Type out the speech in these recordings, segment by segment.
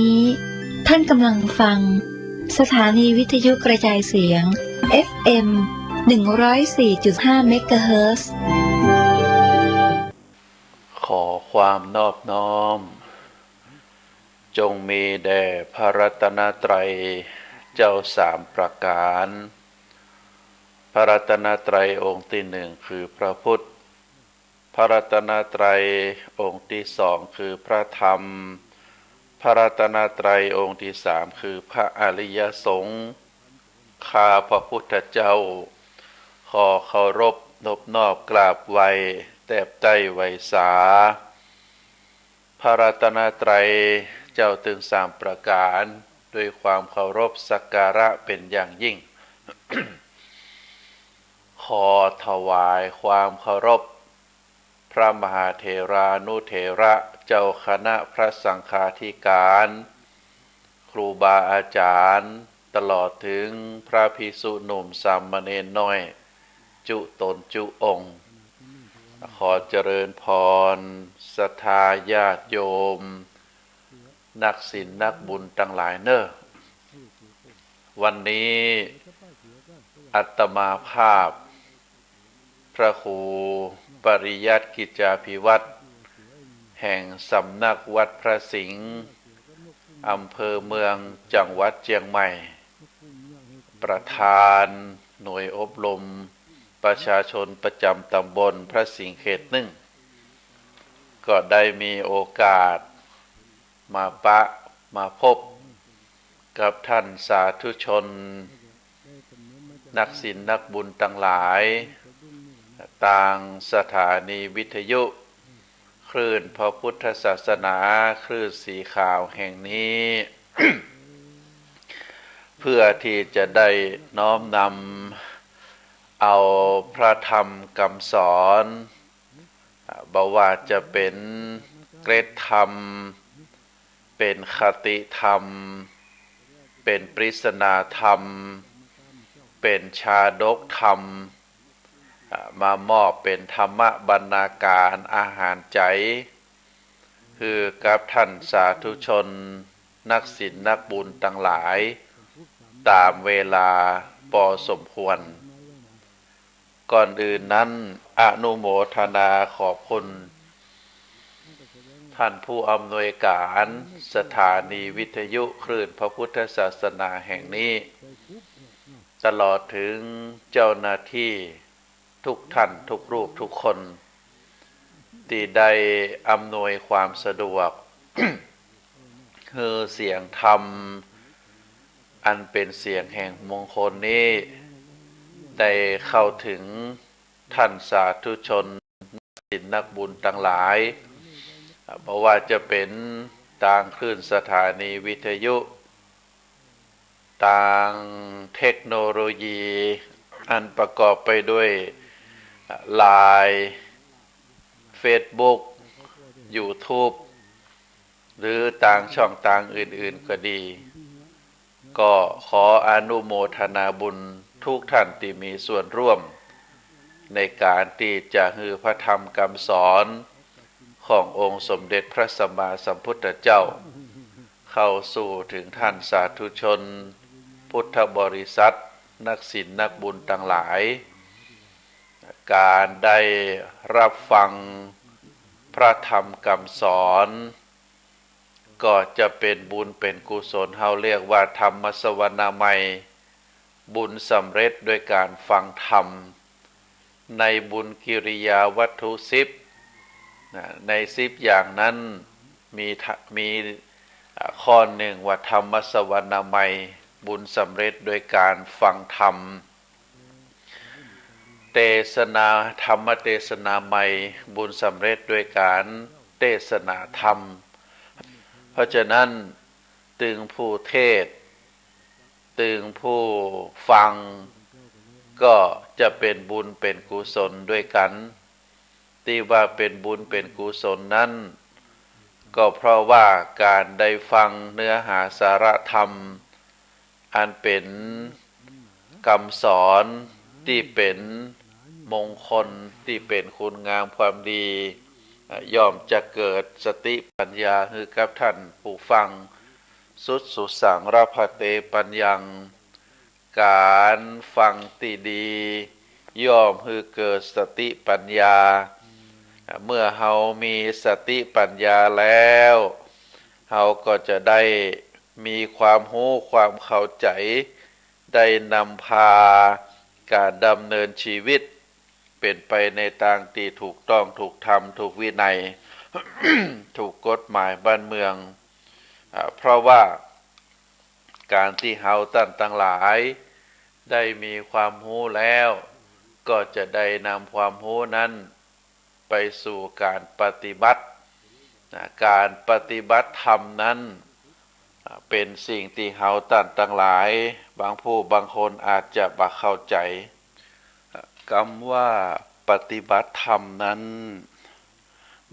นี้ท่านกำลังฟังสถานีวิทยุกระจายเสียง FM 104.5 เมกะเฮิรตซ์ขอความนอบน้อมจงมีแด่พระรัตนตรัยเจ้าสามประการพระรัตนตรัยองค์ที่หนึ่งคือพระพุทธพระรัตนตรัยองค์ที่สองคือพระธรรมพระรัตนตรัยองค์ที่สามคือพระอริยสงฆ์ข้าพระพุทธเจ้าขอเคารพนบนอบกราบไหว้แทบใต้ไหว้สาพระรัตนตรัยเจ้าถึงสามประการด้วยความเคารพสักการะเป็นอย่างยิ่ง ขอถวายความเคารพพระมหาเถรานุเถระเจ้าคณะพระสังฆาธิการครูบาอาจารย์ตลอดถึงพระภิกษุหนุ่มสามเณรน้อยจุตนจุองค์ขอเจริญพรศรัทธาญาติโยมนักศีลนักบุญทั้งหลายเนอะวันนี้อาตมาภาพพระครูปริยัติกิจจาภิวัตรแห่งสำนักวัดพระสิงห์อำเภอเมืองจังหวัดเชียงใหม่ประธานหน่วยอบรมประชาชนประจำตำบลพระสิงห์เขตหนึ่งก็ได้มีโอกาสมาพบกับท่านสาธุชนนักศีลนักบุญทั้งหลายต่างสถานีวิทยุคลื่นพระพุทธศาสนาคลื่นสีขาวแห่งนี้ เพื่อที่จะได้น้อมนำเอาพระธรรมคำสอนบ่ว่าจะเป็นเกร็ดธรรมเป็นคติธรรมเป็นปริศนาธรรมเป็นชาดกธรรมมามอบเป็นธรรมบรรณาการอาหารใจคือกับท่านสาธุชนนักศีลนักบุญทั้งหลายตามเวลาพอสมควรก่อนอื่นนั้นอนุโมทนาขอบคุณท่านผู้อำนวยการสถานีวิทยุคลื่นพระพุทธศาสนาแห่งนี้ตลอดถึงเจ้าหน้าที่ทุกท่านทุกรูปทุกคนที่ได้อำนวยความสะดวก คือเสียงธรรมอันเป็นเสียงแห่งมงคลนี้ได้เข้าถึงท่านสาธุชนนักบุญทั้งหลายเพราะว่าจะเป็นต่างคลื่นสถานีวิทยุต่างเทคโนโลยีอันประกอบไปด้วยไลน์ Facebook YouTube หรือต่างช่องต่างอื่นๆก็ดีก็ขออนุโมทนาบุญทุกท่านที่มีส่วนร่วมในการที่จะฮือพระธรรมคำสอนขององค์สมเด็จพระสัมมาสัมพุทธเจ้าเข้าสู่ถึงท่านสาธุชนพุทธบริษัทนักศีลนักบุญทั้งหลายการได้รับฟังพระธรรมคำสอนก็จะเป็นบุญเป็นกุศลเฮาเรียกว่าธรรมสวนามัยบุญสำเร็จด้วยการฟังธรรมในบุญกิริยาวัตถุ10ใน10อย่างนั้นมีข้อหนึ่งว่าธรรมสวนามัยบุญสำเร็จด้วยการฟังธรรมเทศนาธรรมเทศนาใหม่บุญสำเร็จด้วยการเทศนาธรรมเพราะฉะนั้นตึงผู้เทศตึงผู้ฟังก็จะเป็นบุญเป็นกุศลด้วยกันที่ว่าเป็นบุญเป็นกุศลนั้นก็เพราะว่าการได้ฟังเนื้อหาสาระธรรมอันเป็นคำสอนที่เป็นมงคลที่เป็นคุณงามความดีย่อมจะเกิดสติปัญญาให้กับท่านผู้ฟัง สุดสุสังราภเตปัญญังการฟังที่ดีย่อมให้เกิดสติปัญญาเมื่อเฮามีสติปัญญาแล้วเฮาก็จะได้มีความรู้ความเข้าใจได้นำพาการดำเนินชีวิตเป็นไปในทางที่ถูกต้องถูกธรรมถูกวินัย ถูกกฎหมายบ้านเมืองเพราะว่าการที่เฮาท่านทั้งหลายได้มีความรู้แล้วก็จะได้นำความรู้นั้นไปสู่การปฏิบัติการปฏิบัติธรรมนั้นเป็นสิ่งที่เฮาท่านทั้งหลายบางผู้บางคนอาจจะบ่เข้าใจคำว่าปฏิบัติธรรมนั้น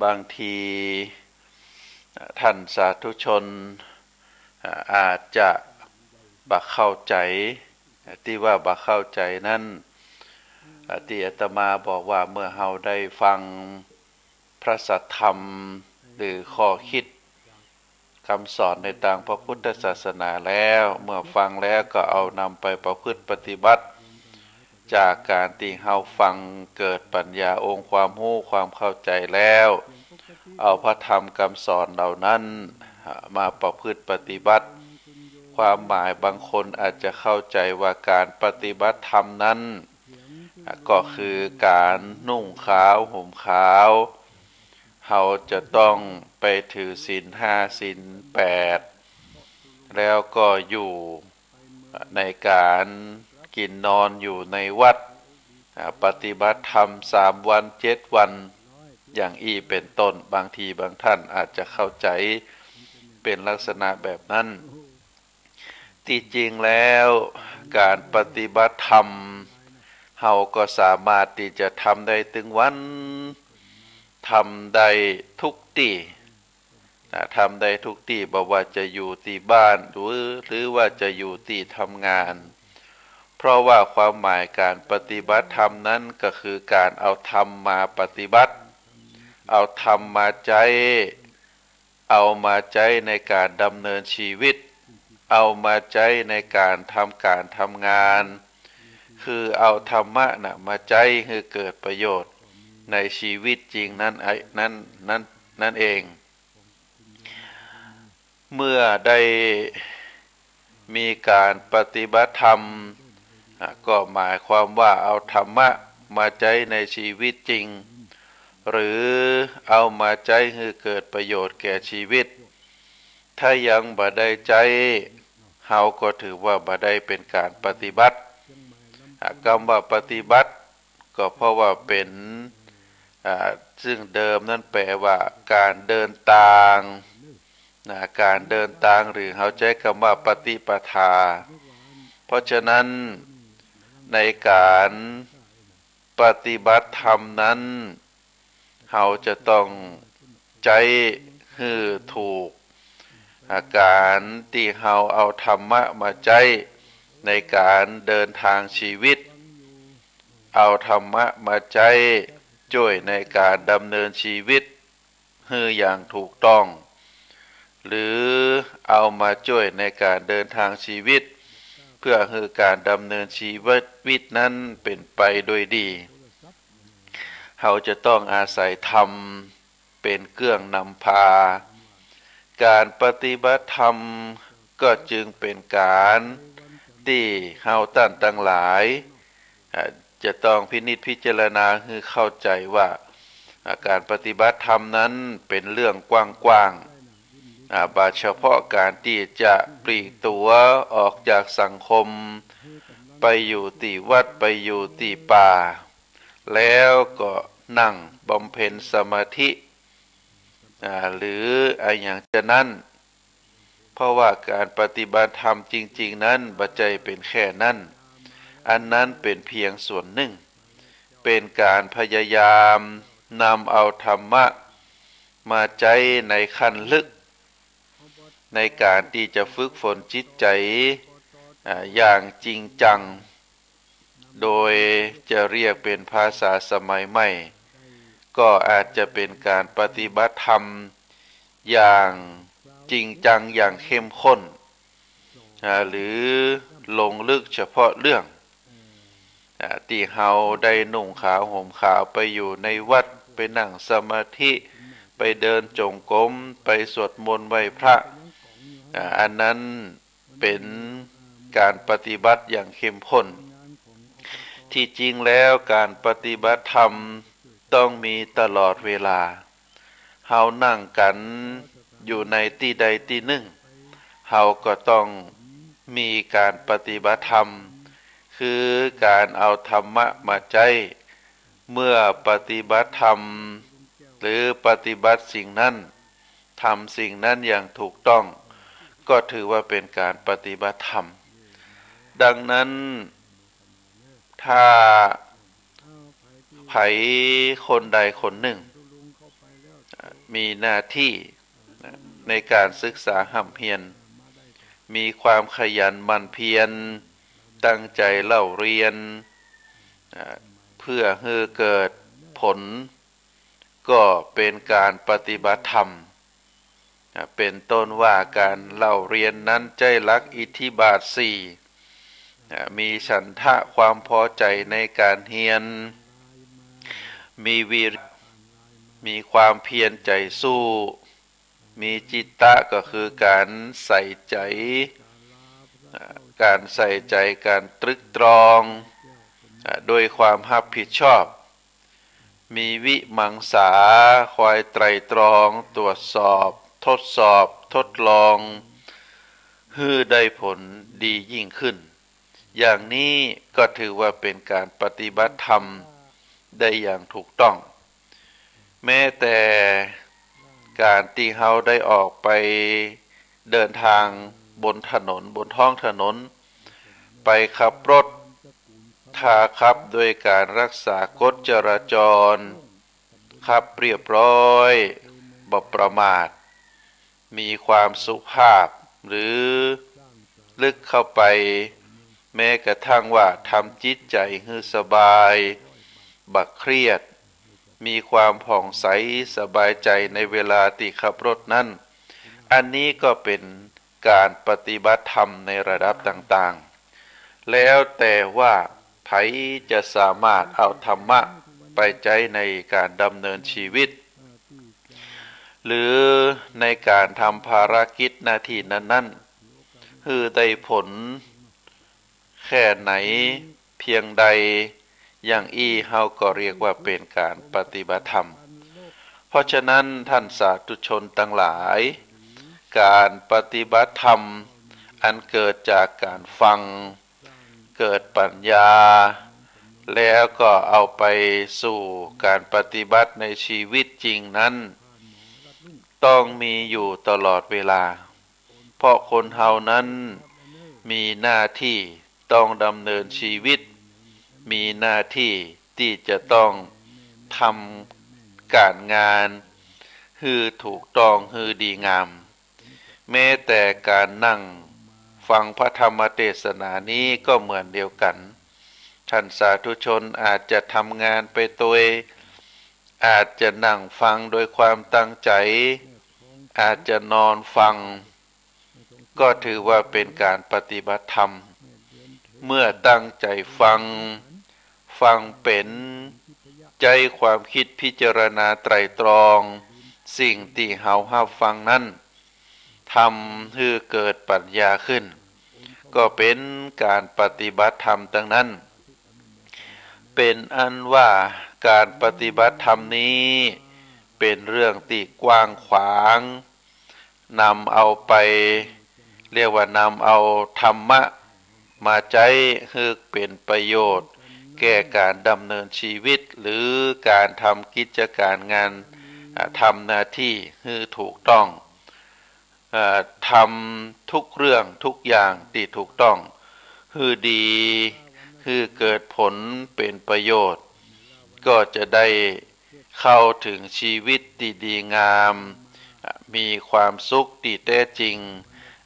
บางทีท่านสาธุชนอาจจะบ่เข้าใจที่ว่าบ่เข้าใจนั้นที่อาตมาบอกว่าเมื่อเฮาได้ฟังพระสัทธรรมหรือข้อคิดคำสอนในทางพระพุทธศาสนาแล้วเมื่อฟังแล้วก็เอานำไปประพฤติปฏิบัติจากการที่เฮาฟังเกิดปัญญาองค์ความรู้ความเข้าใจแล้วเอาพระธรรมคำสอนเหล่านั้นมาประพฤติปฏิบัติความหมายบางคนอาจจะเข้าใจว่าการปฏิบัติธรรมนั้นก็คือการนุ่งขาวห่มขาวเราจะต้องไปถือศีลห้าศีลแปดแล้วก็อยู่ในการกินนอนอยู่ในวัดปฏิบัติธรรม3 วัน7 วันอย่างอี้เป็นต้นบางทีบางท่านอาจจะเข้าใจเป็นลักษณะแบบนั้นที่จริงแล้วการปฏิบัติธรรมเฮาก็สามารถที่จะทำได้ถึงวันทำได้ทุกที่ทำได้ทุกที่บ่ว่าจะอยู่ที่บ้านหรือว่าจะอยู่ที่ทำงานเพราะว่าความหมายการปฏิบัติธรรมนั้นก็คือการเอาธรรมมาปฏิบัติเอาธรรมมาใช้เอามาใช้ในการดำเนินชีวิตเอามาใช้ในการทำงานคือเอาธรรมะมาใช้ให้เกิดประโยชน์ในชีวิตจริงนั่นเองเมื่อได้มีการปฏิบัติธรรมก็หมายความว่าเอาธรรมะมาใช้ในชีวิตจริงหรือเอามาใช้ให้เกิดประโยชน์แก่ชีวิตถ้ายังบ่ได้ใช้เฮาก็ถือว่าบ่ได้เป็นการปฏิบัติคำว่าปฏิบัติก็เพราะว่าเป็นซึ่งเดิมนั่นแปลว่าการเดินทางการเดินทางหรือเฮาใช้คำว่าปฏิปทาเพราะฉะนั้นในการปฏิบัติธรรมนั้นเฮาจะต้องใจให้ถูกการที่เฮาเอาธรรมะมาใช้ในการเดินทางชีวิตเอาธรรมะมาใช้ช่วยในการดำเนินชีวิตให้อย่างถูกต้องหรือเอามาช่วยในการเดินทางชีวิตเพื่อให้การดำเนินชีวิตนั้นเป็นไปโดยดีเราจะต้องอาศัยธรรมเป็นเครื่องนำพาการปฏิบัติธรรมก็จึงเป็นการที่เราท่านทั้งหลายจะต้องพินิจพิจารณาให้เข้าใจว่าการปฏิบัติธรรมนั้นเป็นเรื่องกว้างๆบ่เฉพาะการที่จะปลีกตัวออกจากสังคมไปอยู่ที่วัดไปอยู่ที่ป่าแล้วก็นั่งบำเพ็ญสมาธิหรืออย่างจะนั้นเพราะว่าการปฏิบัติธรรมจริงๆนั้นบ่ใจเป็นแค่นั้นอันนั้นเป็นเพียงส่วนหนึ่งเป็นการพยายามนำเอาธรรมะมาใช้ในขั้นลึกในการที่จะฝึกฝนจิตใจอย่างจริงจังโดยจะเรียกเป็นภาษาสมัยใหม่ก็อาจจะเป็นการปฏิบัติธรรมอย่างจริงจังอย่างเข้มข้น หรือลงลึกเฉพาะเรื่องที่เฮาได้นุ่งขาวห่มขาวไปอยู่ในวัดไปนั่งสมาธิไปเดินจงกรมไปสวดมนต์ไหว้พระอันนั้นเป็นการปฏิบัติอย่างเข้มข้นที่จริงแล้วการปฏิบัติธรรมต้องมีตลอดเวลาเฮานั่งกันอยู่ในที่ใดที่หนึ่งเฮาก็ต้องมีการปฏิบัติธรรมคือการเอาธรรมะมาใจเมื่อปฏิบัติธรรมหรือปฏิบัติสิ่งนั้นทำสิ่งนั้นอย่างถูกต้องก็ถือว่าเป็นการปฏิบัติธรรมดังนั้นถ้าไผคนใดคนหนึ่งมีหน้าที่ในการศึกษาห่ำเพียรมีความขยันหมั่นเพียรตั้งใจเล่าเรียนเพื่อให้เกิดผลก็เป็นการปฏิบัติธรรมเป็นต้นว่าการเล่าเรียนนั้นใจรักอิทธิบาทสี่มีฉันทะความพอใจในการเรียนมีวิริมีความเพียรใจสู้มีจิตตะก็คือการใส่ใจการตรึกตรองโดยความรับผิดชอบมีวิมังสาคอยไตรตรองตรวจสอบทดสอบทดลองให้ได้ผลดียิ่งขึ้นอย่างนี้ก็ถือว่าเป็นการปฏิบัติธรรมได้อย่างถูกต้องแม้แต่การที่เฮาได้ออกไปเดินทางบนถนนบนท้องถนนไปขับรถถ้าขับด้วยการรักษากฎจราจรขับเรียบร้อยบ่ประมาทมีความสุภาพหรือลึกเข้าไปแม้กระทั่งว่าทำจิตใจให้สบายบักเครียดมีความผ่องใสสบายใจในเวลาที่ขับรถนั้นอันนี้ก็เป็นการปฏิบัติธรรมในระดับต่างๆแล้วแต่ว่าไผจะสามารถเอาธรรมะไปใช้ในการดำเนินชีวิตหรือในการทำภารกิจหน้าที่นั้นๆคือได้ผลแค่ไหนเพียงใดอย่างเฮาก็เรียกว่าเป็นการปฏิบัติธรรมเพราะฉะนั้นท่านสาธุชนทั้งหลายการปฏิบัติธรรมอันเกิดจากการฟังเกิดปัญญาแล้วก็เอาไปสู่การปฏิบัติในชีวิตจริงนั้นต้องมีอยู่ตลอดเวลาเพราะคนเฮานั้นมีหน้าที่ต้องดำเนินชีวิตมีหน้าที่ที่จะต้องทำการงานให้ถูกต้องให้ดีงามแม้แต่การนั่งฟังพระธรรมเทศนานี้ก็เหมือนเดียวกันท่านสาธุชนอาจจะทำงานไปตัวอาจจะนั่งฟังโดยความตั้งใจอาจจะนอนฟังก็ถือว่าเป็นการปฏิบัติธรรมเมื่อตั้งใจฟังเป็นใจความคิดพิจารณาไตร่ตรองสิ่งที่เฮารับฟังนั้นทำให้เกิดปัญญาขึ้นก็เป็นการปฏิบัติธรรมดังนั้นเป็นอันว่าการปฏิบัติธรรมนี้เป็นเรื่องที่กว้างขวางนำเอาไปเรียกว่านำเอาธรรมะมาใช้ให้เป็นประโยชน์แก่การดำเนินชีวิตหรือการทำกิจการงานทำหน้าที่ให้ถูกต้องทำทุกเรื่องทุกอย่างที่ถูกต้องให้ดีให้เกิดผลเป็นประโยชน์ก็จะได้เข้าถึงชีวิตที่ดีงามมีความสุขที่แท้จริง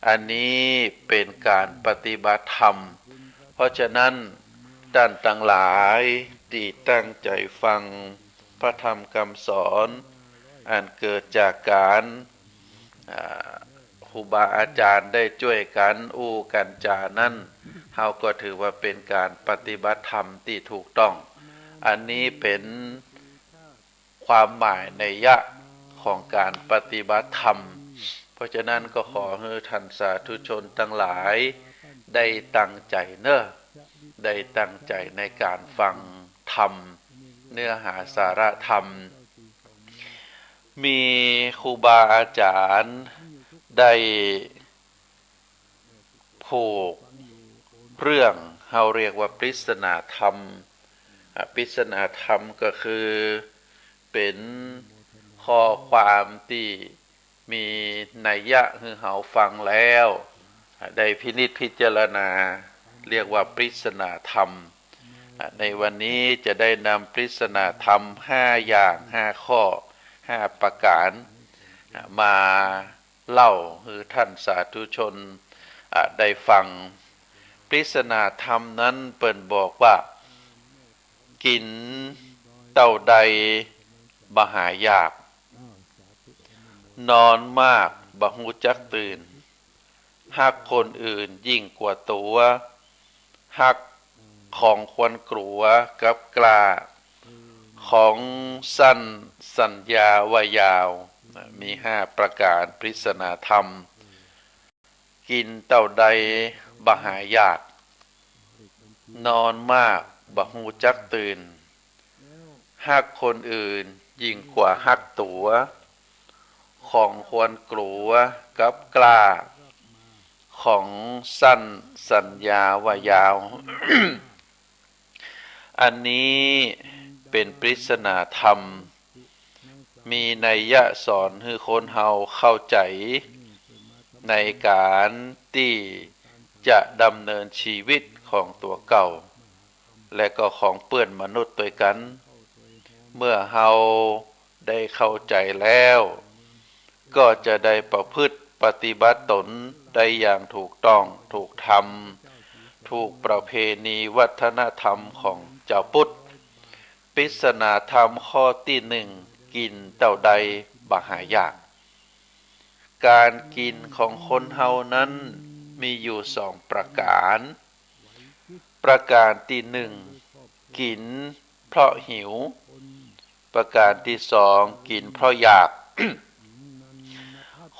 อันนี้เป็นการปฏิบัติธรรมเพราะฉะนั้นท่านทั้งหลายที่ตั้งใจฟังพระธรรมคำสอนอันเกิดจากการ ครูบาอาจารย์ได้ช่วยกันอู้กันจานั้นเฮาก็ถือว่าเป็นการปฏิบัติธรรมที่ถูกต้องอันนี้เป็นความหมายในยะของการปฏิบัติธรรมเพราะฉะนั้นก็ขอให้ท่านสาธุชนทั้งหลายได้ตั้งใจได้ตั้งใจในการฟังธรรมเนื้อหาสาระธรรมมีครูบาอาจารย์ได้ผูกเรื่องเราเรียกว่าปริศนาธรรมปริศนาธรรมก็คือเป็นข้อความที่มีนัยยะคือเราฟังแล้วได้พินิจพิจารณาเรียกว่าปริศนาธรรมในวันนี้จะได้นำปริศนาธรรม5อย่าง5ข้อ5ประการมาเล่าให้ท่านสาธุชนได้ฟังปริศนาธรรมนั้นเปิ่นบอกว่ากินเต่าใดบ่หายากนอนมากบ่ฮู้จักตื่นฮักคนอื่นยิ่งกว่าตัวฮักของควรกลัวกับกล้าของสั้นสัญญาว่ายาวมี5ประการปริศนาธรรมกินเต่าใดบ่หายากนอนมากบ่ฮู้จักตื่นฮักคนอื่นยิ่งกว่าฮักตัวของควรกลัวกับกล้าของสั้นสัญญาว่ายาว อันนี้เป็นปริศนาธรรมมีนัยยะสอนให้คนเฮาเข้าใจในการที่จะดำเนินชีวิตของตัวเก่าและก็ของเปื้อนมนุษย์ด้วยกันเมื่อเฮาได้เข้าใจแล้วก็จะได้ประพฤติปฏิบัติตนได้อย่างถูกต้องถูกธรรมถูกประเพณีวัฒนธรรมของเจ้าพุทธปริศนาธรรมข้อที่1กินเต่าใดบ่หายากการกินของคนเฮานั้นมีอยู่2ประการประการที่1กินเพราะหิวประการที่2กินเพราะอยาก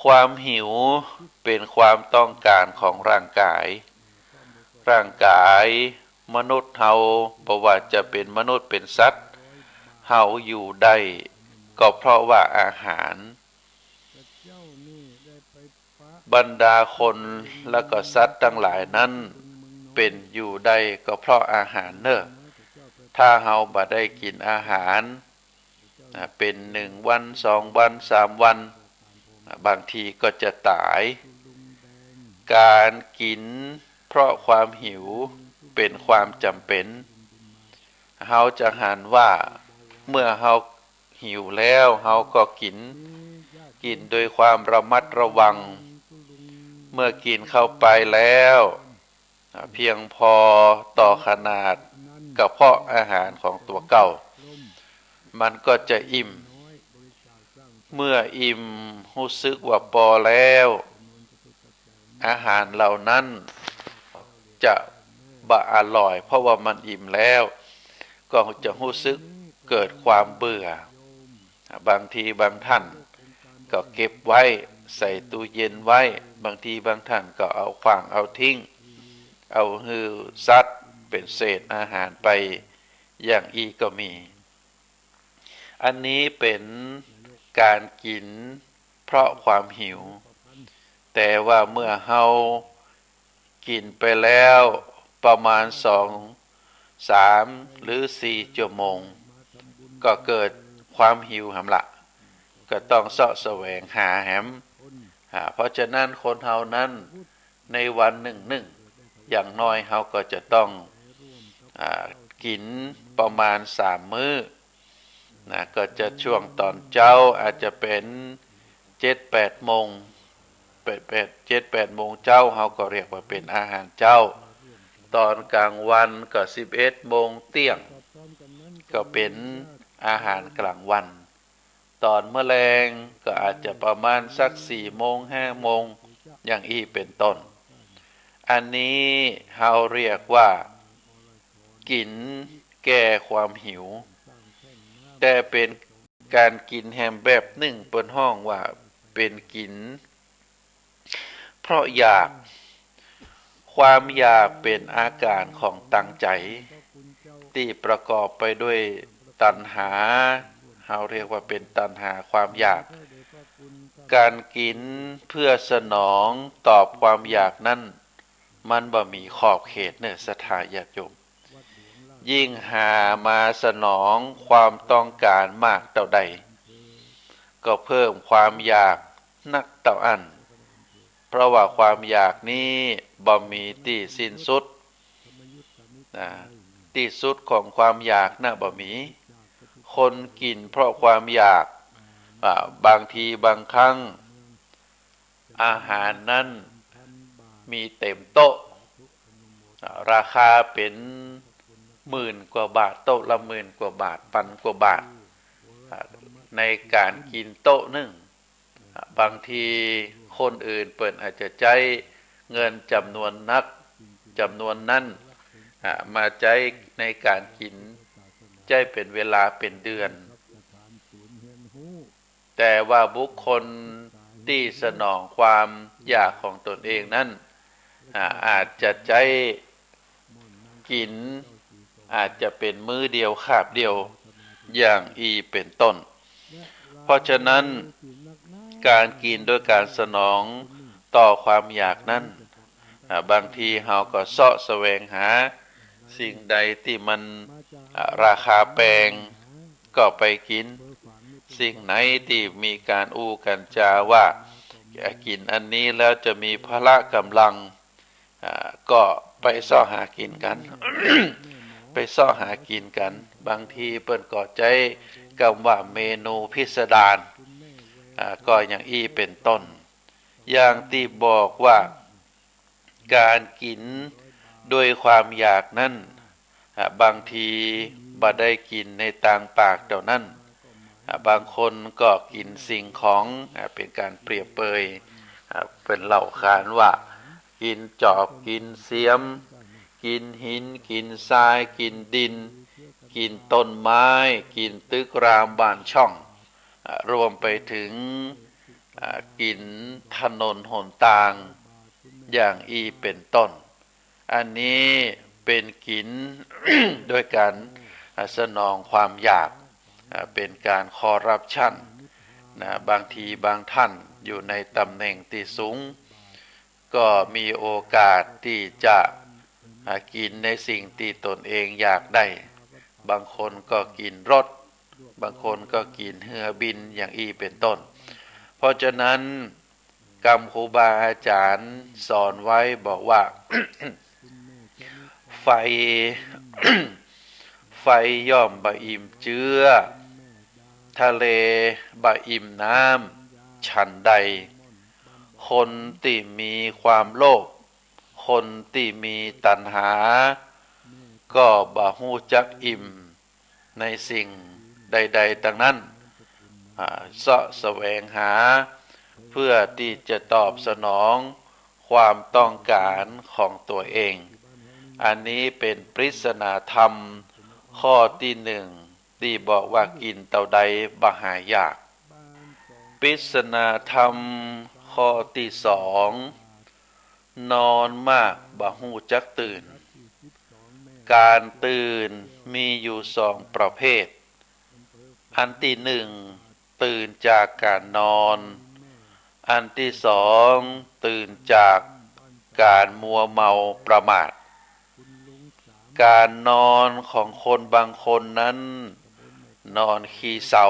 ความหิวเป็นความต้องการของร่างกายมนุษย์เฮาบ่ว่าจะเป็นมนุษย์เป็นสัตว์เฮาอยู่ได้ก็เพราะว่าอาหารบรรดาคนและก็สัตว์ทั้งหลายนั้นเป็นอยู่ได้ก็เพราะอาหารถ้าเฮาบ่ได้กินอาหารเป็น1วัน2วัน3วันบางทีก็จะตายการกินเพราะความหิวเป็นความจำเป็นเฮาจะหันว่าเมื่อเฮาหิวแล้วเฮาก็กินโดยความระมัดระวังเมื่อกินเข้าไปแล้วเพียงพอต่อขนาดกระเพาะอาหารของตัวเก่ามันก็จะอิ่มเมื่ออิ่มรู้สึกว่าพอแล้วอาหารเหล่านั้นจะบ่อร่อยเพราะว่ามันอิ่มแล้วก็จะรู้สึกเกิดความเบื่อบางทีบางท่านก็เก็บไว้ใส่ตู้เย็นไว้บางทีบางท่านก็เอาขว้างเอาทิ้งเอาหือสัตว์เป็นเศษอาหารไปอย่างอีก็มีอันนี้เป็นการกินเพราะความหิวแต่ว่าเมื่อเฮากินไปแล้วประมาณ2 3หรือ4ชั่วโมงก็เกิดความหิวหำละก็ต้องเสาะแสวงหาแหมเพราะฉะนั้นคนเฮานั้นในวันหนึ่งอย่างน้อยเฮาก็จะต้องกินประมาณ3มื้อก็จะช่วงตอนเช้าอาจจะเป็น7-8 โมง7-8 โมงเช้าเฮาก็เรียกว่าเป็นอาหารเช้าตอนกลางวันก็11 โมงเที่ยงก็เป็นอาหารกลางวันตอนมื้อแลงก็อาจจะประมาณสัก4 โมง5 โมง อย่างอี้เป็นต้นอันนี้เราเรียกว่ากินแก้ความหิวแต่เป็นการกินแฮมแบบหนึ่งเปิ้นห้องว่าเป็นกินเพราะอยากความอยากเป็นอาการของตังใจที่ประกอบไปด้วยตัณหาเราเรียกว่าเป็นตัณหาความอยากการกินเพื่อสนองตอบความอยากนั้นมันบ่มีขอบเขตเนอะศรัทธาญาติโยมยิ่งหามาสนองความต้องการมากเท่าใดก็เพิ่มความอยากนักเท่าอันเพราะว่าความอยากนี้บ่มีที่สิ้นสุดที่สุดของความอยากน่ะบ่มีคนกินเพราะความอยากบางทีบางครั้งอาหารนั้นมีเต็มโต๊ะราคาเป็นหมื่นกว่าบาทโต๊ะละหมื่นกว่าบาทพันกว่าบาทในการกินโต๊ะหนึ่งบางทีคนอื่นเปิดอาจจะใช้เงินจำนวนนั้นมาใช้ในการกินใช้เป็นเวลาเป็นเดือนแต่ว่าบุคคลที่สนองความอยากของตนเองนั้นอาจจะใช้กินอาจจะเป็นมื้อเดียวคาบเดียวอย่างเป็นต้นเพราะฉะนั้นการกินด้วยการสนองต่อความอยากนั้นบางทีเราก็เสาะแสวงหาสิ่งใดที่มันราคาแพงก็ไปกินสิ่งไหนที่มีการอู้กันจาว่ากินอันนี้แล้วจะมีพละกำลังก็ไปเสาะหากินกัน ไปเสาะหากินกันบางทีเปิ้นก็ใจคำว่าเมนูพิสดารก็อย่างเป็นต้นอย่างที่บอกว่าการกินด้วยความอยากนั้นบางทีบ่ได้กินในต่างปากเท่านั้นบางคนก็กินสิ่งของเป็นการเปรียบเปยเป็นเล่าขานว่ากินจอบกินเสียมกินหินกินทรายกินดินกินต้นไม้กินตึกรามบ้านช่องรวมไปถึงกินถนนหนทางอย่างเป็นต้นอันนี้เป็นกิน ด้วยการสนองความอยากเป็นการคอร์รัปชันบางทีบางท่านอยู่ในตำแหน่งที่สูงก็มีโอกาสที่จะกินในสิ่งที่ตนเองอยากได้บางคนก็กินรถบางคนก็กินเรือบินอย่างเป็นต้นเพราะฉะนั้นกรรมครูบาอาจารย์สอนไว้บอกว่า ไฟ ไฟย่อมบะอิ่มเจือทะเลบะอิ่มน้ำฉันใดคนที่มีความโลภคนที่มีตัณหาก็บ่ฮู้จักอิ่มในสิ่งใดๆทั้งนั้นเสาะแสวงหาเพื่อที่จะตอบสนองความต้องการของตัวเองอันนี้เป็นปริศนาธรรมข้อที่หนึ่งที่บอกว่ากินเท่าใดบ่หายอยากปริศนาธรรมข้อที่สองนอนมากบ่ฮู้จักตื่นการตื่นมีอยู่สองประเภทอันที่หนึ่งตื่นจากการนอนอันที่สองตื่นจากการมัวเมาประมาทการนอนของคนบางคนนั้นนอนขี้เศร้า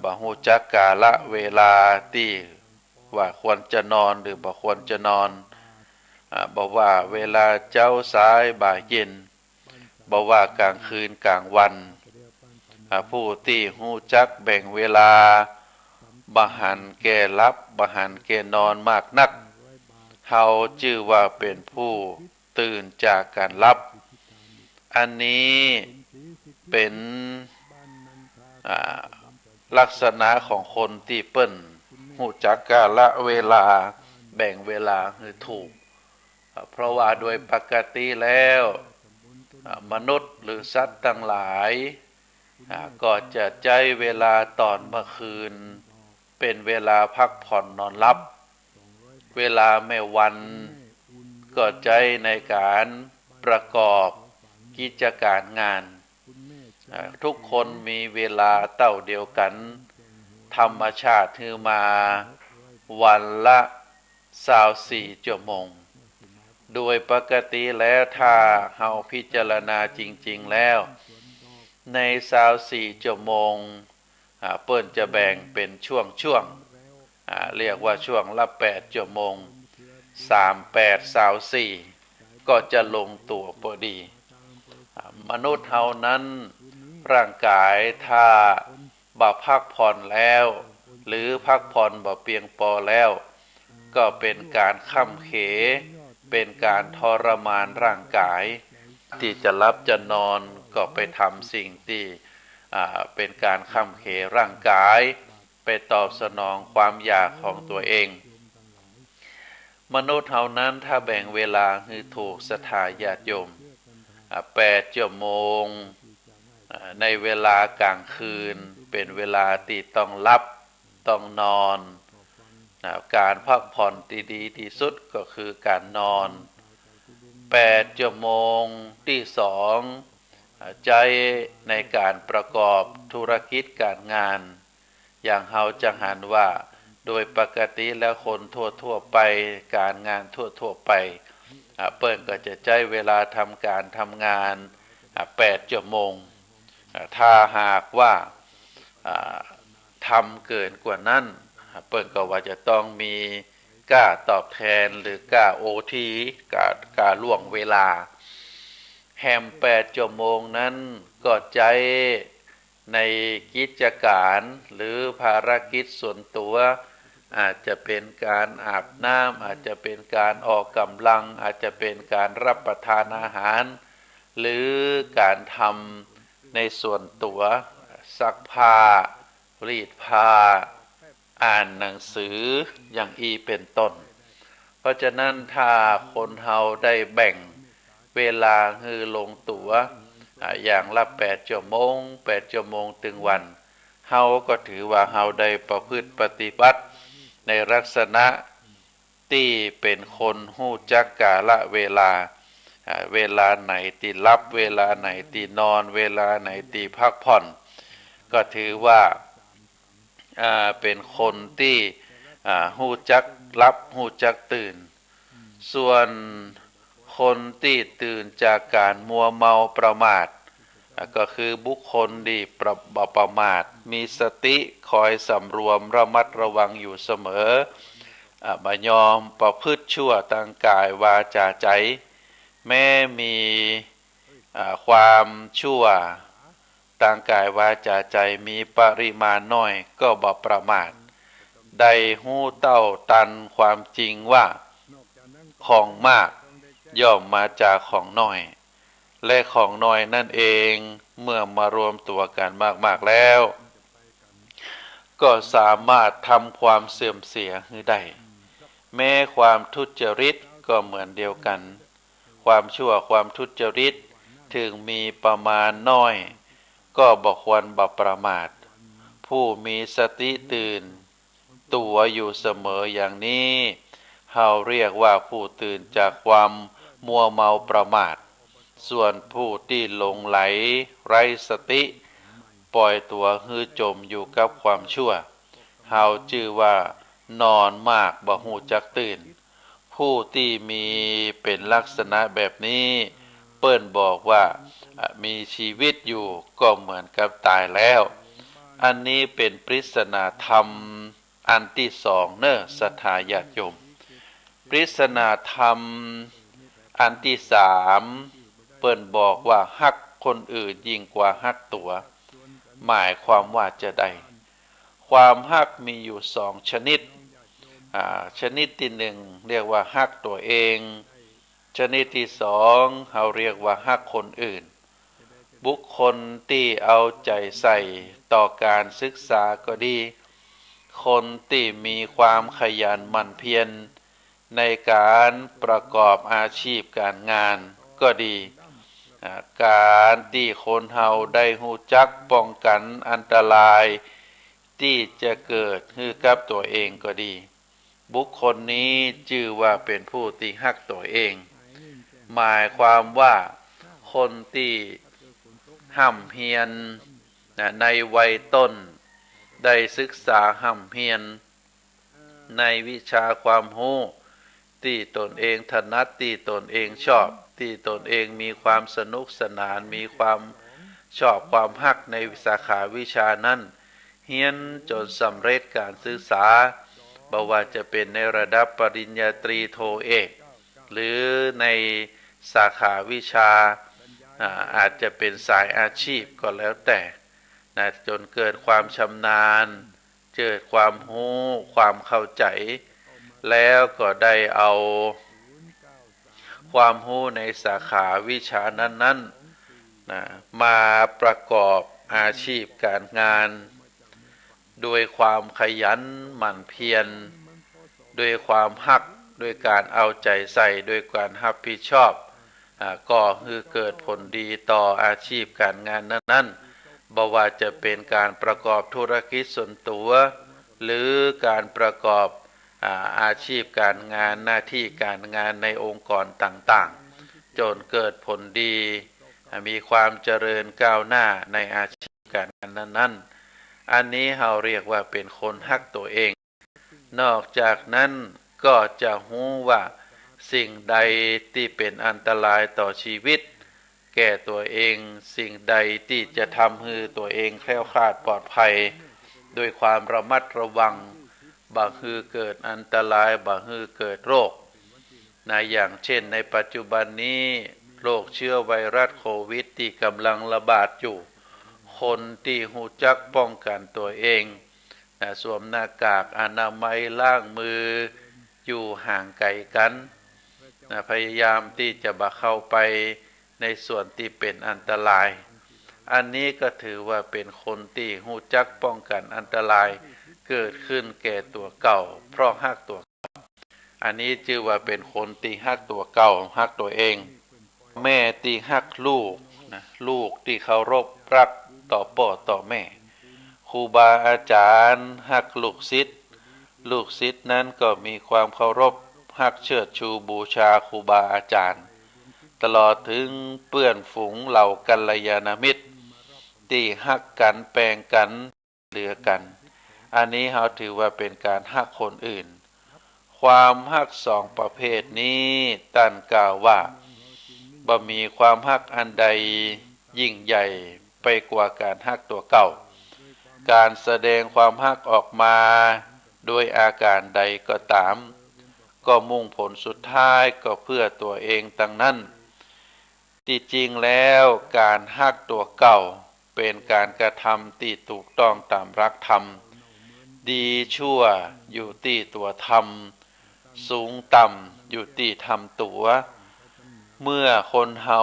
บ่ฮู้จักกาลเวลาที่ว่าควรจะนอนหรือบ่ควรจะนอนบอกว่าเวลาเจ้าสายบ่ายเย็นบอกว่ากลางคืนกลางวันผู้ที่ฮู้จักแบ่งเวลาบ่หันแก่หลับบ่หันแก่นอนมากนักเฮาชื่อว่าเป็นผู้ตื่นจากการหลับอันนี้เป็นลักษณะของคนที่เปิ้นฮู้จักกาลเวลา แบ่งเวลาให้ถูกเพราะว่าโดยปกติแล้วมนุษย์หรือสัตว์ทั้งหลายก็จะใช้เวลาตอนเมื่อคืนเป็นเวลาพักผ่อนนอนหลับเวลาแม่วันก็ใช้ในการประกอบกิจการงานทุกคนมีเวลาเท่าเดียวกันธรรมชาติถือมาวันละ24 ชั่วโมงโดยปกติแล้วถ้าเฮาพิจารณาจริงๆแล้วใน24 ชั่วโมงเปิ้นจะแบ่งเป็นช่วงเรียกว่าช่วงละ8 ชั่วโมง38 24ก็จะลงตัวพอดีมนุษย์เฮานั้นร่างกายถ้าบ่พักผ่อนแล้วหรือพักผ่อนบ่เพียงพอแล้วก็เป็นการค้ำเขเป็นการทรมานร่างกายที่จะหลับจะนอนก็ไปทำสิ่งที่เป็นการค้ำเขร่างกายไปตอบสนองความอยากของตัวเองมนุษย์เฮานั้นถ้าแบ่งเวลาให้ถูกศรัทธาญาติโยม8 ชั่วโมงในเวลากลางคืนเป็นเวลาที่ต้องหลับต้องนอนการพักผ่อนที่ดีที่สุดก็คือการนอน8 ชั่วโมงที่2ใจในการประกอบธุรกิจการงานอย่างเฮาจังหันว่าโดยปกติแล้วคนทั่วๆไปการงานทั่วๆไปเปิ้นก็จะใช้เวลาทำการทำงาน8 ชั่วโมงถ้าหากว่าทำเกินกว่านั้นเปิ้นก็ว่าจะต้องมีค่าตอบแทนหรือค่าโอทีค่าล่วงเวลาแฮม8 ชั่วโมงนั้นก็ใช้ในกิจการหรือภารกิจส่วนตัวอาจจะเป็นการอาบน้ำอาจจะเป็นการออกกำลังอาจจะเป็นการรับประทานอาหารหรือการทำในส่วนตัวซักผ้ารีดผ้าอ่านหนังสืออย่างเป็นต้นเพราะฉะนั้นถ้าคนเฮาได้แบ่งเวลาให้ลงตัวอย่างละ8 ชั่วโมง8 ชั่วโมงถึงวันเฮาก็ถือว่าเฮาได้ประพฤติปฏิบัติในลักษณะที่เป็นคนฮู้จักกาลเวลาเวลาไหนที่หลับเวลาไหนที่นอนเวลาไหนที่พักผ่อนก็ถือว่าเป็นคนที่ฮู้จักหลับฮู้จักตื่นส่วนคนที่ตื่นจากการมัวเมาประมาทก็คือบุคคลที่ประมาทมีสติคอยสำรวมระมัดระวังอยู่เสมอบ่ยอมประพฤติชั่วทางกายวาจาใจแม้มีความชั่วทางกายวาจาใจมีปริมาณน้อยก็บ่ประมาทได้หู้เต้าตันความจริงว่าของมากย่อมมาจากของน้อยและของน้อยนั่นเองเมื่อมารวมตัวกันมากๆแล้วก็สามารถทำความเสื่อมเสียให้ได้แม้ความทุจริตก็เหมือนเดียวกันความชั่วความทุจริตถึงมีประมาณน้อยก็บ่ควรบ่ประมาทผู้มีสติตื่นตัวอยู่เสมออย่างนี้เฮาเรียกว่าผู้ตื่นจากความมัวเมาประมาทส่วนผู้ที่หลงไหลไร้สติปล่อยตัวฮือจมอยู่กับความชั่วเฮาชื่อว่านอนมากบ่ฮู้จักตื่นผู้ที่มีเป็นลักษณะแบบนี้เปิ้นบอกว่ามีชีวิตอยู่ก็เหมือนกับตายแล้วอันนี้เป็นปริศนาธรรมอันที่2เน้อศรัทธาญาติโยมปริศนาธรรมอันที่3เปิ้นบอกว่าฮักคนอื่นยิ่งกว่าฮักตัวหมายความว่าจะได้ความฮักมีอยู่2ชนิดชนิดที่1เรียกว่าฮักตัวเองชนิดที่2เราเรียกว่าฮักคนอื่นบุคคลที่เอาใจใส่ต่อการศึกษาก็ดีคนที่มีความขยันหมั่นเพียร ในการประกอบอาชีพการงานก็ดีการที่คนเฮาได้ฮู้จักป้องกันอันตรายที่จะเกิดขึ้นกับตัวเองก็ดีบุคคลนี้ชื่อว่าเป็นผู้ที่ฮักตัวเองหมายความว่าคนที่ห่ำเฮียนในวัยต้นได้ศึกษาห่ำเฮียนในวิชาความรู้ที่ตนเองถนัดที่ตนเองชอบที่ตนเองมีความสนุกสนานมีความชอบความฮักในสาขาวิชานั้นเฮียนจนสำเร็จการศึกษาบ่ว่าจะเป็นในระดับปริญญาตรีโทเอกหรือในสาขาวิชาอาจจะเป็นสายอาชีพก็แล้วแต่จนเกิดความชำนาญเกิดความรู้ความเข้าใจแล้วก็ได้เอาความรู้ในสาขาวิชานั้นมาประกอบอาชีพการงานด้วยความขยันหมั่นเพียรด้วยความฮักด้วยการเอาใจใส่ด้วยการรับผิดชอบก็คือเกิดผลดีต่ออาชีพการงานนั้นๆบ่ว่าจะเป็นการประกอบธุรกิจส่วนตัวหรือการประกอบอาชีพการงานหน้าที่การงานในองค์กรต่างๆจนเกิดผลดีมีความเจริญก้าวหน้าในอาชีพการงานนั้นๆอันนี้เราเรียกว่าเป็นคนฮักตัวเองนอกจากนั้นก็จะรู้ว่าสิ่งใดที่เป็นอันตรายต่อชีวิตแก่ตัวเองสิ่งใดที่จะทำให้ตัวเองแคล้วคลาดปลอดภัยด้วยความระมัดระวังบ่ให้เกิดอันตรายบ่ให้เกิดโรคอย่างเช่นในปัจจุบันนี้โรคเชื้อไวรัสโควิดที่กำลังระบาดอยู่คนที่รู้จักป้องกันตัวเองสวมหน้ากากอนามัยล้างมืออยู่ห่างไกลกันพยายามที่จะบ่เข้าไปในส่วนที่เป็นอันตรายอันนี้ก็ถือว่าเป็นคนที่รู้จักป้องกันอันตรายเกิดขึ้นแก่ตัวเก่าเพราะฮักตัวอันนี้ชื่อว่าเป็นคนที่ฮักตัวเก่าฮักตัวเองแม่ที่ฮักลูกลูกที่เคารพรักต่อพ่อต่อแม่ครูบาอาจารย์ฮักลูกศิษย์ลูกศิษย์นั้นก็มีความเคารพฮักเชิดชูบูชาครูบาอาจารย์ตลอดถึงเพื่อนฝูงเหล่ากัลยาณมิตรที่ฮักกันแปลงกันเหลือกันอันนี้เราถือว่าเป็นการฮักคนอื่นความฮักสองประเภทนี้ท่านกล่าวว่าบ่มีความฮักอันใดยิ่งใหญ่ไปกว่าการฮักตัวเก่าการแสดงความฮักออกมาโดยอาการใดก็ตามก็มุ่งผลสุดท้ายก็เพื่อตัวเองทั้งนั้นที่จริงแล้วการฮักตัวเก่าเป็นการกระทำที่ถูกต้องตามหลักธรรมดีชั่วอยู่ที่ตัวธรรมสูงต่ำอยู่ที่ทำตัวเมื่อคนเฮา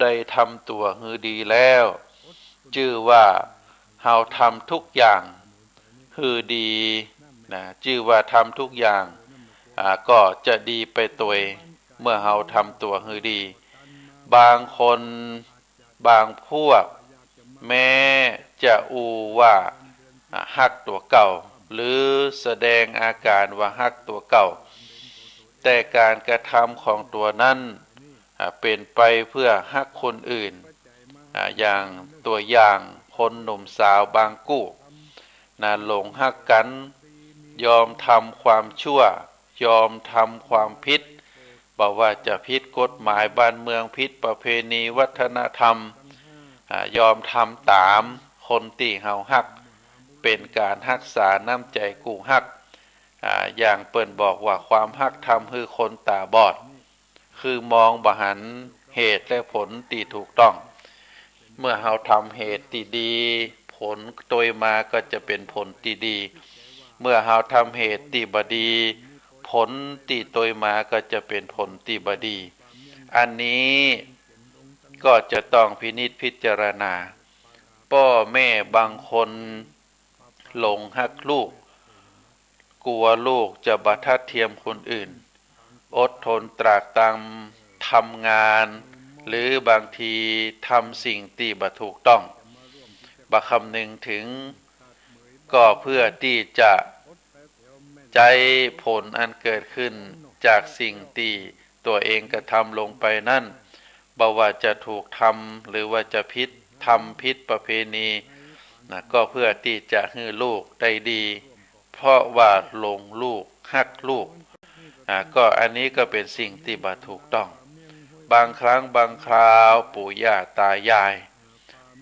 ได้ทำตัวฮือดีแล้วชื่อว่าเฮาทำทุกอย่างฮือดีชื่อว่าทำทุกอย่างก็จะดีไปตัวเมื่อเฮาทำตัวฮือดีบางคนบางพวกแม้จะอูว่าฮักตัวเก่าหรือแสดงอาการว่าฮักตัวเก่าแต่การกระทำของตัวนั้นเป็นไปเพื่อฮักคนอื่นอย่างตัวอย่างคนหนุ่มสาวบางกู้หลงฮักกันยอมทำความชั่วยอมทำความผิดบอกว่าจะผิดกฎหมายบ้านเมืองผิดประเพณีวัฒนธรรมยอมทำตามคนที่เฮาฮักเป็นการรักษาน้ำใจกูฮักอย่างเปิ้นบอกว่าความฮักทำคือคนตาบอดคือมองบ่หันเหตุและผลที่ถูกต้องเมื่อเฮาทำเหตุที่ดีผลโดยมาก็จะเป็นผลที่ดีเมื่อเฮาทำเหตุที่บ่ดีผลที่โดยมาก็จะเป็นผลที่บ่ดีอันนี้ก็จะต้องพินิจพิจารณาพ่อแม่บางคนหลงฮักลูก กลัวลูกจะบทัดเทียมคนอื่นอดทนตรากตรำทำงานหรือบางทีทำสิ่งที่บ่ถูกต้องบ่คำนึงถึงก็เพื่อที่จะใจผลอันเกิดขึ้นจากสิ่งที่ตัวเองกระทำลงไปนั่นบ่ว่าจะถูกทำหรือว่าจะผิดทำผิดประเพณีนะก็เพื่อที่จะให้ลูกได้ดีเพราะว่าหลงลูกฮักลูกก็อันนี้ก็เป็นสิ่งที่บ่ถูกต้องบางครั้งบางคราวปู่ย่าตายาย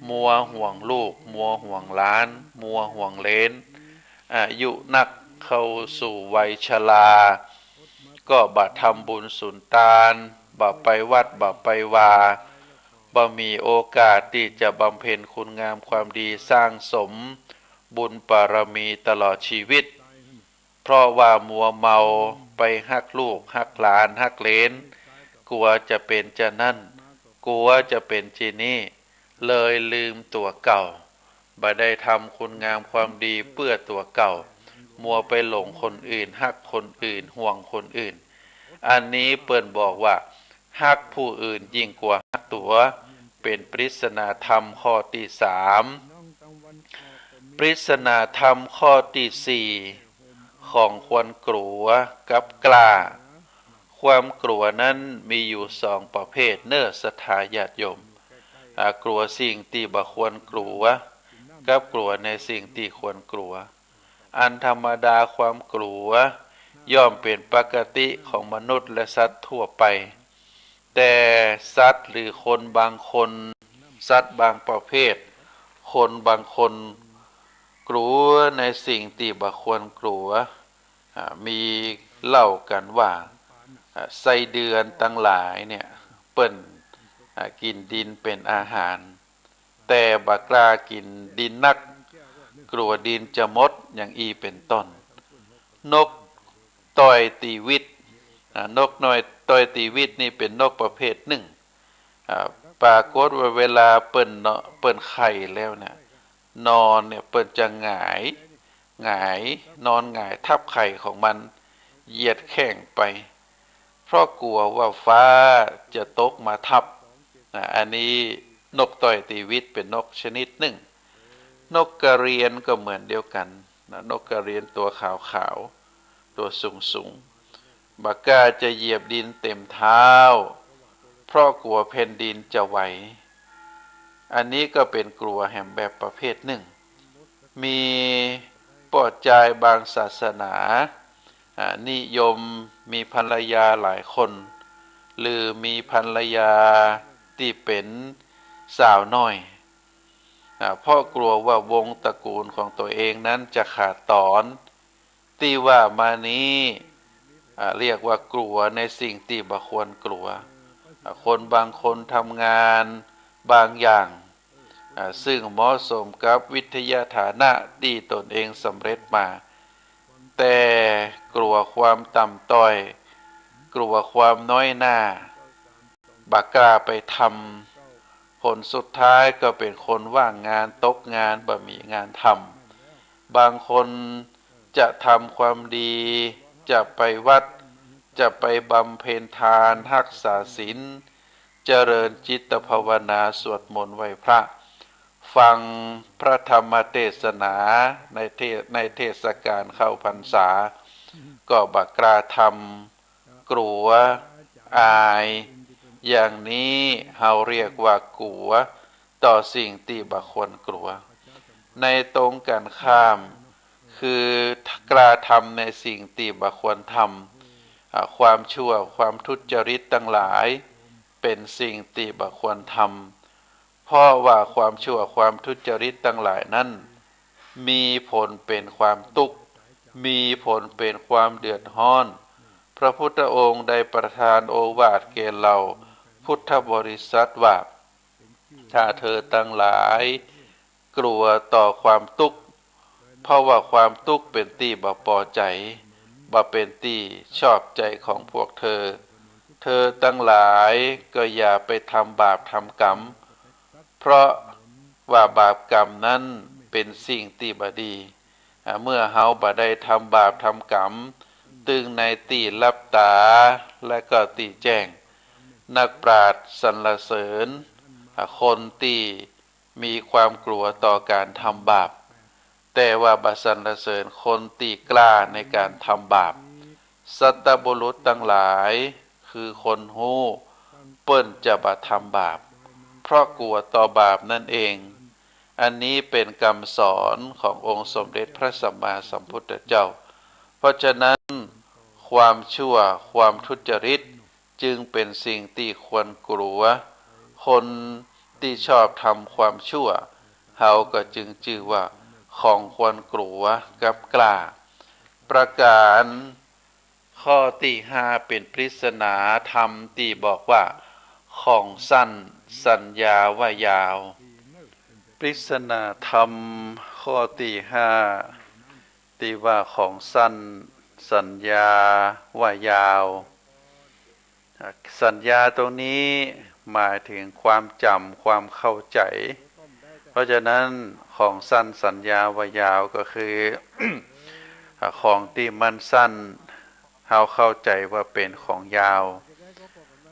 มัวห่วงลูกมัวห่วงหลานมัวห่วงเหลนอายุนักเข้าสู่วัยชราก็บ่ทำบุญสุนทานบ่ไปวัดบ่ไปวาบ่มีโอกาสที่จะบำเพ็ญคุณงามความดีสร้างสมบุญบารมีตลอดชีวิตเพราะว่ามัวเมาไปฮักลูกฮักหลานฮักเหลนกลัวจะเป็นจะนั่นกลัวจะเป็นจีนี่เลยลืมตัวเก่าบ่ได้ทำคุณงามความดีเพื่อตัวเก่ามัวไปหลงคนอื่นฮักคนอื่นห่วงคนอื่นอันนี้เปิ้นบอกว่าฮักผู้อื่นยิ่งกว่าฮักตัวเป็นปริศนาธรรมข้อที่3ปริศนาธรรมข้อที่4ของควรกลัวกับกล้าความกลัวนั้นมีอยู่2ประเภทเน้อศรัทธาญาติโยมกลัวสิ่งที่บ่ควรกลัวกับกลัวในสิ่งที่ควรกลัวอันธรรมดาความกลัวย่อมเป็นปกติของมนุษย์และสัตว์ทั่วไปแต่สัตว์หรือคนบางคนสัตว์บางประเภทคนบางคนกลัวในสิ่งที่บ่ควรกลัวมีเล่ากันว่าไส้เดือนทั้งหลายเนี่ยเปิ้นกินดินเป็นอาหารแต่บ่กล้ากินดินนักกลัวดินจะหมดอย่างอีเป็นต้นนกต้อยตีวิตนกน้อยต้อยตีวิตนี่เป็นนกประเภทหนึ่งปรากฏว่าเวลาเปิ้นไข่แล้วเนี่ยนอนเนี่ยเปิ้นจะหงายนอนหงายทับไข่ของมันเหยียดแข้งไปเพราะกลัวว่าฟ้าจะตกมาทับอันนี้นกต้อยตีวิตเป็นนกชนิดหนึ่งนกกระเรียนก็เหมือนเดียวกันนกกระเรียนตัวขาวๆตัวสูงบ่กล้าจะเหยียบดินเต็มเท้าเพราะกลัวแผ่นดินจะไหวอันนี้ก็เป็นกลัวแห่งแบบประเภทหนึ่งมีปอดใจบางศาสนานิยมมีภรรยาหลายคนหรือมีภรรยาที่เป็นสาวน้อยเพราะกลัวว่าวงตระกูลของตัวเองนั้นจะขาดตอนที่ว่ามานี้เรียกว่ากลัวในสิ่งที่บ่ควรกลัวคนบางคนทำงานบางอย่างซึ่งเหมาะสมกับวิทยาฐานะที่ตนเองสำเร็จมาแต่กลัวความต่ำต้อยกลัวความน้อยหน้าบ่กล้าไปทำผลสุดท้ายก็เป็นคนว่างงานตกงานบ่มีงานทำบางคนจะทำความดีจะไปวัดจะไปบำเพ็ญทานรักษาศีลเจริญจิตภาวนาสวดมนต์ไหว้พระฟังพระธรรมเทศนาในเทศกาลเข้าพรรษาก็บ่กล้าทำกลัวอายอย่างนี้เฮาเรียกว่ากลัวต่อสิ่งที่บ่ควรกลัวในตรงกันข้ามคือกล้าทำในสิ่งที่บ่ควรทำความชั่วความทุจริตทั้งหลายเป็นสิ่งที่บ่ควรทำเพราะว่าความชั่วความทุจริตทั้งหลายนั้นมีผลเป็นความทุกข์มีผลเป็นความเดือดร้อนพระพุทธองค์ได้ประทานโอวาทแก่เราพุทธบริษัทว่าถ้าเธอทั้งหลายกลัวต่อความทุกข์เพราะว่าความทุกข์เป็นที่บ่พอใจบ่เป็นที่ชอบใจของพวกเธอทั้งหลายก็อย่าไปทำบาปทำกรรมเพราะว่าบาปกรรมนั้นเป็นสิ่งที่บ่ดี เมื่อเฮาบ่ได้ทำบาปทำกรรมตึงในตีลับตาและก็ตีแจ้งนักปราชญ์สรรเสริญคนที่มีความกลัวต่อการทำบาปแต่ว่าบ่สรรเสริญคนที่กล้าในการทำบาปสัตบุรุษทั้งหลายคือคนฮู้เปิ้นจะบ่ทำบาปเพราะกลัวต่อบาปนั่นเองอันนี้เป็นคำสอนขององค์สมเด็จพระสัมมาสัมพุทธเจ้าเพราะฉะนั้นความชั่วความทุจริตจึงเป็นสิ่งที่ควรกลัวคนที่ชอบทำความชั่วเขาก็จึงชื่อว่าของควรกลัวกับกล้าประการข้อที่5เป็นปริศนาธรรมที่บอกว่าของสั้นสัญญาว่ายาวปริศนาธรรมข้อที่5ที่ว่าของสั้นสัญญาว่ายาวสัญญาตรงนี้หมายถึงความจำความเข้าใจ เพราะฉะนั้นของสั้นสัญญาว่ายาวก็คือ ของที่มันสั้นเราเข้าใจว่าเป็นของยาว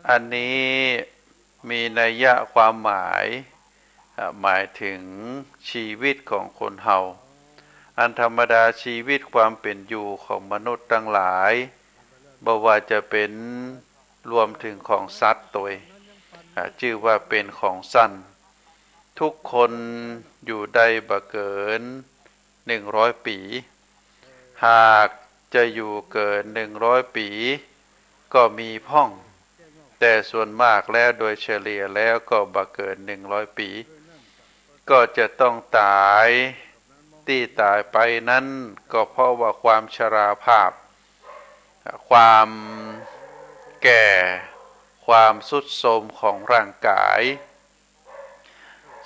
อันนี้มีนัยยะความหมายหมายถึงชีวิตของคนเฮาอันธรรมดาชีวิตความเป็นอยู่ของมนุษย์ทั้งหลายบ่ว่าจะเป็นรวมถึงของสัตว์ตัวชื่อว่าเป็นของสั้นทุกคนอยู่ได้บ่เกิน100ปีหากจะอยู่เกิน100ปีก็มีพ่องแต่ส่วนมากแล้วโดยเฉลี่ยแล้วก็บ่เกิน100ปีก็จะต้องตายที่ตายไปนั้นก็เพราะว่าความชราภาพความแก่ความทรุดโทรมของร่างกาย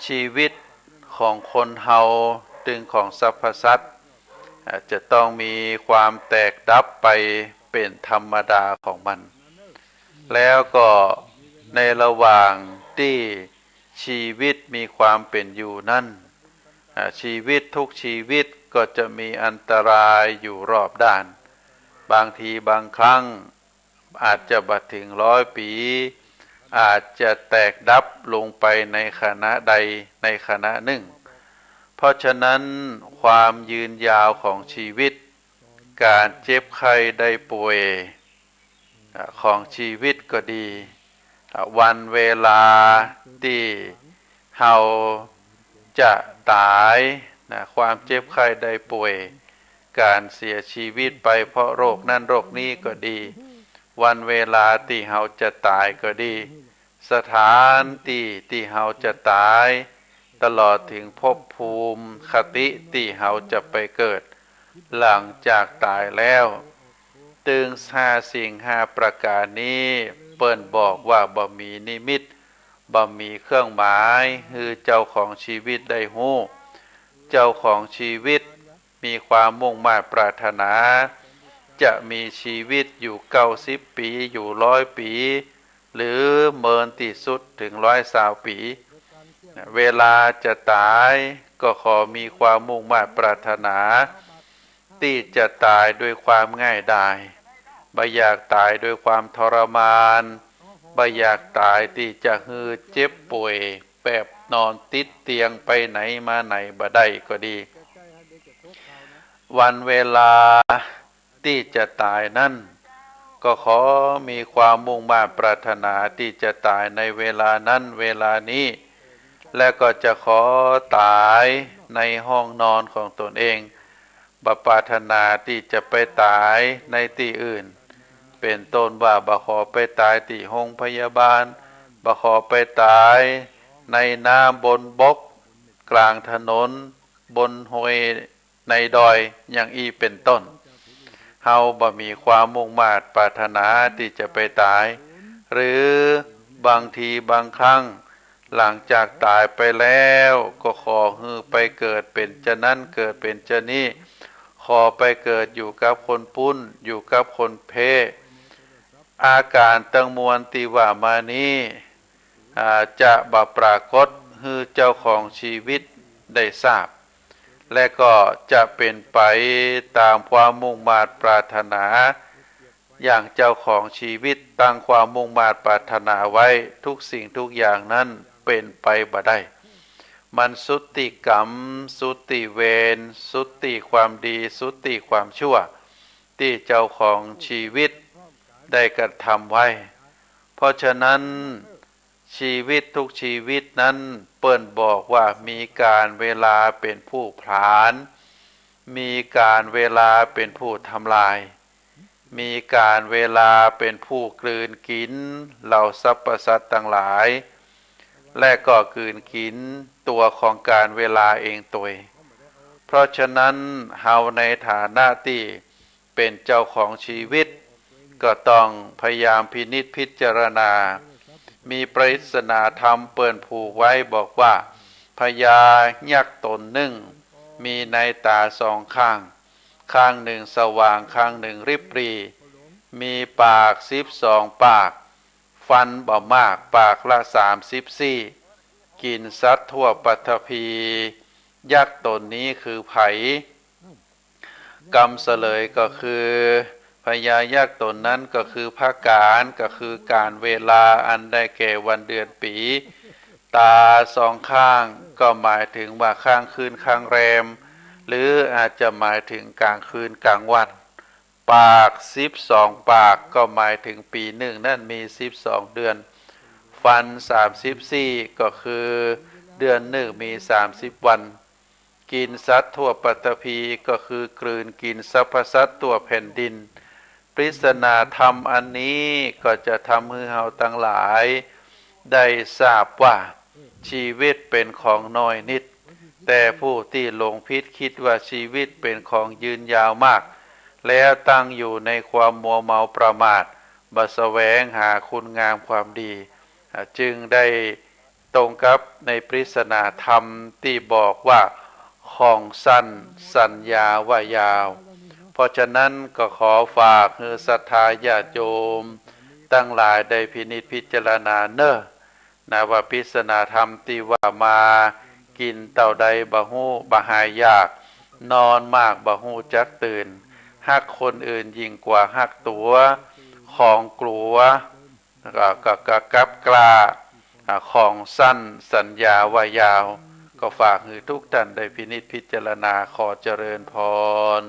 ชีวิตของคนเฮาถึงของสรรพสัตว์จะต้องมีความแตกดับไปเป็นธรรมดาของมันแล้วก็ในระหว่างที่ชีวิตมีความเป็นอยู่นั่นชีวิตทุกชีวิตก็จะมีอันตรายอยู่รอบด้านบางทีบางครั้งอาจจะบัดถึง100 ปีอาจจะแตกดับลงไปในขณะใดในขณะหนึ่งเพราะฉะนั้นความยืนยาวของชีวิตการเจ็บไข้ได้ป่วยของชีวิตก็ดีวันเวลาที่เราจะตายความเจ็บไข้ได้ป่วยการเสียชีวิตไปเพราะโรคนั้นโรคนี้ก็ดีวันเวลาที่เราจะตายก็ดีสถานที่เราจะตายตลอดถึงภพภูมิคติที่เราจะไปเกิดหลังจากตายแล้วตึง5 สิ่ง 5 ประการนี้เปิ้นบอกว่าบ่มีนิมิตบ่มีเครื่องหมายคือเจ้าของชีวิตได้ฮู้เจ้าของชีวิตมีความมุ่งมา่ปรารถนาจะมีชีวิตอยู่90 ปีอยู่100 ปีหรือเมินที่สุดถึง120 ปีเวลาจะตายก็ขอมีความมุ่งมา่ปรารถนาที่จะตายด้วยความง่ายดายบ่อยากตายด้วยความทรมานบ่อยากตายที่จะฮือเจ็บป่วยแบบนอนติดเตียงไปไหนมาไหนบ่ได้ก็ดีวันเวลาที่จะตายนั้นก็ขอมีความมุ่งมั่นปรารถนาที่จะตายในเวลานั้นเวลานี้และก็จะขอตายในห้องนอนของตนเองบ่ปรารถนาที่จะไปตายในที่อื่นเป็นต้นว่าบ่ขอไปตายที่โรงพยาบาลบ่ขอไปตายในน้ำบนบกกลางถนนบนห้วยในดอยอย่างอีเป็นต้นเฮาบ่มีความมุ่งมา่ปรารถนาที่จะไปตายหรือบางทีบางครั้งหลังจากตายไปแล้วก็ขอฮือไปเกิดเป็นจะนั้นเกิดเป็นจะนี้ขอไปเกิดอยู่กับคนปุ้นอยู่กับคนเพอาการตั้งมวลที่ว่ามานี้จะบ่ปรากฏฮือเจ้าของชีวิตได้ทราบ และก็จะเป็นไปตามความมุ่งมา่ปรารถนาอย่างเจ้าของชีวิตตั้งความมุ่งมา่ปรารถนาไว้ทุกสิ่งทุกอย่างนั้นเป็นไปบ่ได้มันสุติกรรมสุติเวรสุติความดีสุติความชั่วที่เจ้าของชีวิตได้กระทำไว้เพราะฉะนั้นชีวิตทุกชีวิตนั้นเปิ้นบอกว่ามีการเวลาเป็นผู้ผลาญมีการเวลาเป็นผู้ทำลายมีการเวลาเป็นผู้กลืนกินเหล่าสรรพสัตว์ทั้งหลายและก็กลืนกินตัวของการเวลาเองตัวเพราะฉะนั้นเฮาในฐานะที่เป็นเจ้าของชีวิตก็ต้องพยายามพินิจพิจารณามีปริศนาธรรมเปิ่นผูกไว้บอกว่าพญายักษ์ตนหนึ่งมีในตาสองข้างข้างหนึ่งสว่างข้างหนึ่งริบหรี่มีปาก12 ปากฟันบ่มากปากละ34กินสัตว์ทั่วปัทภียักษ์ตนนี้คือไผกรรมเสลยก็คือพญายักษ์ตนนั้นก็คือภาการก็คือการเวลาอันได้แก่วันเดือนปีตาสองข้างก็หมายถึงว่าข้างคืนข้างแรมหรืออาจจะหมายถึงกลางคืนกลางวันปาก12 ปากก็หมายถึงปีหนึ่งนั่นมี12 เดือนฟัน34ก็คือเดือนหนึ่งมี30 วันกินสัตว์ทั่วปัตตภีก็คือกลืนกินสรรพสัตว์ตัวแผ่นดินปริศนาธรรมอันนี้ก็จะทำให้เฮาทั้งหลายได้ทราบว่าชีวิตเป็นของน้อยนิดแต่ผู้ที่หลงผิดคิดว่าชีวิตเป็นของยืนยาวมากแล้วตั้งอยู่ในความมัวเมาประมาทบ่แสวงหาคุณงามความดีจึงได้ตรงกับในปริศนาธรรมที่บอกว่าของสั้นสัญญาว่ายาวเพราะฉะนั้นก็ขอฝากให้ศรัทธาญาติโยมตั้งหลายได้พินิจพิจารณาเนอะนะว่าปริศนาธรรมที่ว่ามากินเต่าใดบ่ฮู้บ่หายยากนอนมากบ่ฮู้จักตื่นฮักคนอื่นยิ่งกว่าฮักตัวของกลัวก็กับกล้าของสั้นสัญญาว่ายาวก็ฝากให้ทุกท่านได้พินิจพิจารณาขอเจริญพร